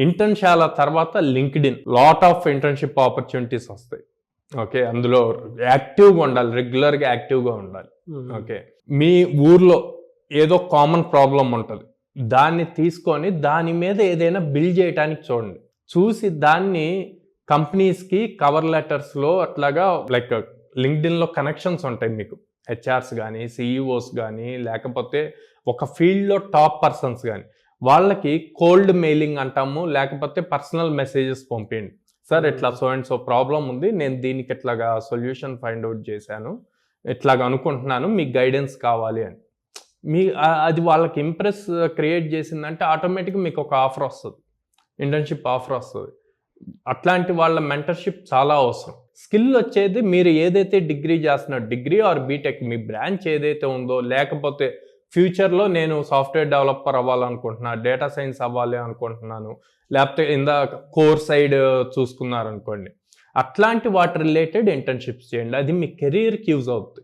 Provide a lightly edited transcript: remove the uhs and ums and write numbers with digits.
ఇంటర్న్షాల తర్వాత LinkedIn lot of internship opportunities వస్తాయి. Okay, అందులో యాక్టివ్గా ఉండాలి, రెగ్యులర్గా యాక్టివ్గా ఉండాలి. ఓకే, మీ ఊర్లో ఏదో కామన్ ప్రాబ్లం ఉంటుంది, దాన్ని తీసుకొని దాని మీద ఏదైనా బిల్డ్ చేయడానికి చూడండి. చూసి దాన్ని కంపెనీస్కి కవర్ లెటర్స్లో అట్లాగా లైక్ లింక్డ్ఇన్లో కనెక్షన్స్ ఉంటాయి మీకు, హెచ్ఆర్స్ కానీ సిఇఓస్ కానీ లేకపోతే ఒక ఫీల్డ్లో టాప్ పర్సన్స్ కానీ, వాళ్ళకి కోల్డ్ మెయిలింగ్ అంటాము, లేకపోతే పర్సనల్ మెసేజెస్ పంపించండి. సార్ ఇట్లా సో అండ్ సో ప్రాబ్లం ఉంది, నేను దీనికి ఇట్లాగా సొల్యూషన్ ఫైండ్ అవుట్ చేశాను, ఇట్లాగా అనుకుంటున్నాను, మీకు గైడెన్స్ కావాలి అని. అది వాళ్ళకి ఇంప్రెస్ క్రియేట్ చేసిందంటే ఆటోమేటిక్గా మీకు ఒక ఆఫర్ వస్తుంది, ఇంటర్న్షిప్ ఆఫర్ వస్తుంది. అట్లాంటి వాళ్ళ మెంటర్షిప్ చాలా అవసరం. స్కిల్ వచ్చేది మీరు ఏదైతే డిగ్రీ చేస్తున్నారు, డిగ్రీ ఆర్ బీటెక్, మీ బ్రాంచ్ ఏదైతే ఉందో, లేకపోతే ఫ్యూచర్లో నేను సాఫ్ట్వేర్ డెవలపర్ అవ్వాలనుకుంటున్నా, డేటా సైన్స్ అవ్వాలి అనుకుంటున్నాను, లేకపోతే ఇందాక కోర్ సైడ్ చూసుకున్నారనుకోండి, అట్లాంటి వాటి రిలేటెడ్ ఇంటర్న్షిప్స్ చేయండి. అది మీ కెరీర్కి యూజ్ అవుతుంది.